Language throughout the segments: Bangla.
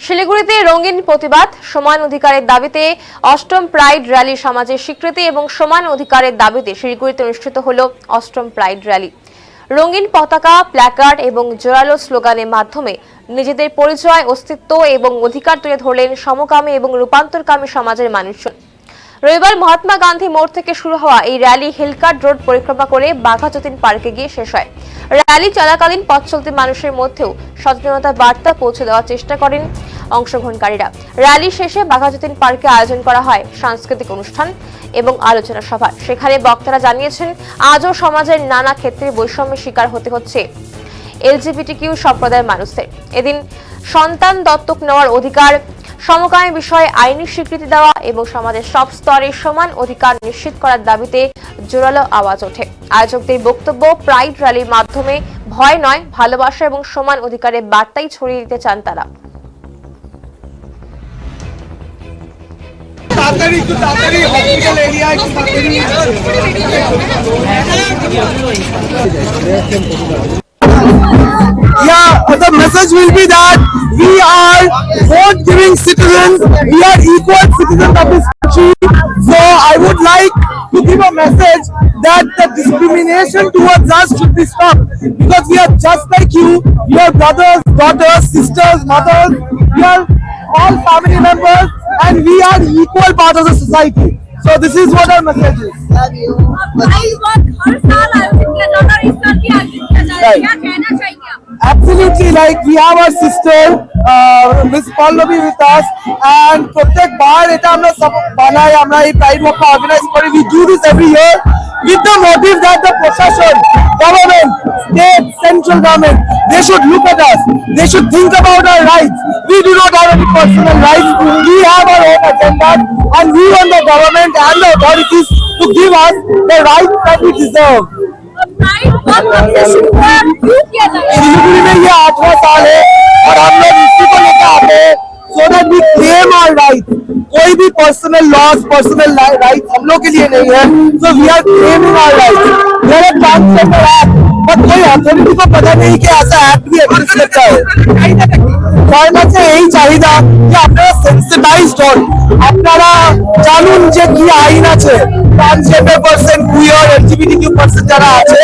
শিলিগুড়িতে রঙিন প্রতিবাদ, সমান অধিকারের দাবিতে অষ্টম প্রাইড র্যালি। সমাজের স্বীকৃতি এবং সমান অধিকারের দাবিতে শিলিগুড়িতে অনুষ্ঠিত হলো অষ্টম প্রাইড র্যালি। রঙিন পতাকা, প্ল্যাকার্ড এবং জোরালো স্লোগানের মাধ্যমে নিজেদের পরিচয়, অস্তিত্ব এবং অধিকার তুলে ধরলেন সমকামী এবং রূপান্তরকামী সমাজের মানুষজন। রবিবার মহাত্মা গান্ধী মোড় থেকে শুরু হওয়া এই র্যালি হিলকার্ট রোড পরিক্রমা করে বাঘা যতীন পার্কে গিয়ে শেষ হয়। র্যালি চলাকালীন পথ চলতি মানুষের মধ্যেও সচেতনতার বার্তা পৌঁছে দেওয়ার চেষ্টা করেন অংশগ্রহণকারীরা। র্যালি শেষে বাঘা যতীন পার্কে আয়োজন করা হয় সাংস্কৃতিক অনুষ্ঠান এবং আলোচনা সভা। সেখানে বক্তারা জানিয়েছেন, আজও সমাজের নানা ক্ষেত্রে বৈষম্যের শিকার হতে হচ্ছে এলজিবিটিকিউ সম্প্রদায়ের মানুষদের। এদিন সন্তান দত্তক নেওয়ার অধিকার, সমকামী বিষয়ে আইনি স্বীকৃতি দেওয়া এবং সমাজের সব স্তরে সমান অধিকার নিশ্চিত করার দাবিতে জোরালো আওয়াজ ওঠে। আয়োজকদের বক্তব্য, প্রাইড র্যালির মাধ্যমে ভয় নয়, ভালোবাসা এবং সমান অধিকারের বার্তাই ছড়িয়ে দিতে চান তারা। Yeah, the message will be that we are vote-giving citizens. We are equal citizens of this country. So I would like to give a message that the discrimination towards us should be stopped, because we are just like you. We are brothers, daughters, sisters, mothers. We are all family members, and we are equal part of the society. So this is what our message is. Absolutely, like we have our sister Miss Pallavi with us, and প্রত্যেক বার এটা আমরা সব বানাই, আমরা এই প্রাইড ওয়াক অর্গানাইজ করি। We do this every year with the motive that the procession, government, state, central government, they should look at us. They should think about our rights. We do not have any personal rights. We have our own agenda, and we want the government and the authorities to give us the rights that we deserve. Siliguri में ये 8वां साल है और हम लोग इसी को लेकर आते हैं so that we claim our rights. कोई भी पर्सनल लॉस, पर्सनल राइट्स हम लोग के लिए नहीं है. So we are claiming our rights. There are transgender act, but कोई अथॉरिटी को पता नहीं कि ऐसा एक्ट भी एग्जिस्ट करता है. গভর্নমেন্টের এই চাহিদা যে আপনারা সেন্সিটাইজড হন, আপনারা জানুন যে কি আইন আছে, ট্রান্সজেন্ডার পারসন, কুয়ার, এলজিবিটিকিউ পারসন যারা আছে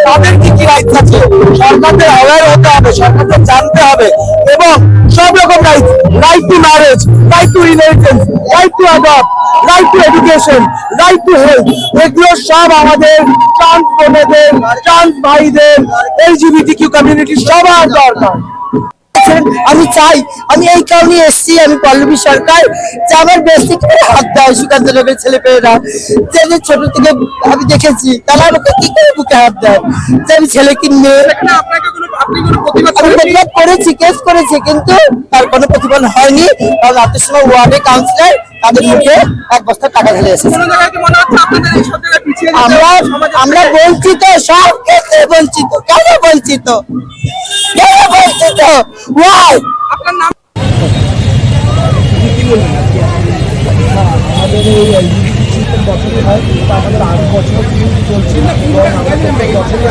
তাদের কি কি রাইটস আছে, সরকারকে অ্যাওয়্যার হতে হবে, সরকারকে জানতে হবে, এবং সব রকম rights, right two marriage, right two inheritance, right two adopt, right two education, right to health, এগুলো সব আমাদের ট্রান্স বোনেদের, ট্রান্স ভাইদের, এলজিবিটিকিউ কমিউনিটি সবার দরকার। আমি চাই, আমি এই কারণে এসেছি, আমি পল্লবী সরকার, যে আমার বেসিক হাত দেয় সুকান্তনগরের ছেলেপেয়েরা, যে ছোট থেকে আমি দেখেছি তারা আমাকে কি করে বুকে হাত দেয়, যে আমি ছেলে কিনবে। আমি প্রতিবাদ করেছি, কেস করেছি, কিন্তু তার কোনো প্রতিবাদ হয়নি, কারণ রাতের সময় ওয়ার্ডে কাউন্সিলর তাদের মুখে এক বস্তা টাকা ঢেলে এসেছে। আমরা বঞ্চিত, সব ক্ষেত্রে বঞ্চিত। কেন বঞ্চিত? কেন বঞ্চিত? ওয়াই? আপনার নাম?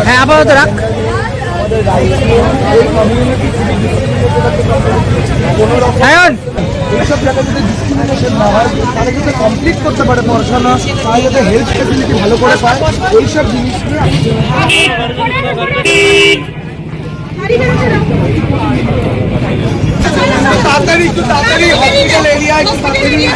হ্যাঁ, আপাতত রাখ। এইসব জায়গায় যদি ডিসক্রিমিনেশন না হয়, তাহলে যদি কমপ্লিট করতে পারে পড়াশোনা, তাহলে যাতে হেলথ ফেসিলিটি ভালো করে পায়, এইসব জিনিস তাড়াতাড়ি হসপিটাল এরিয়া একটু তাড়াতাড়ি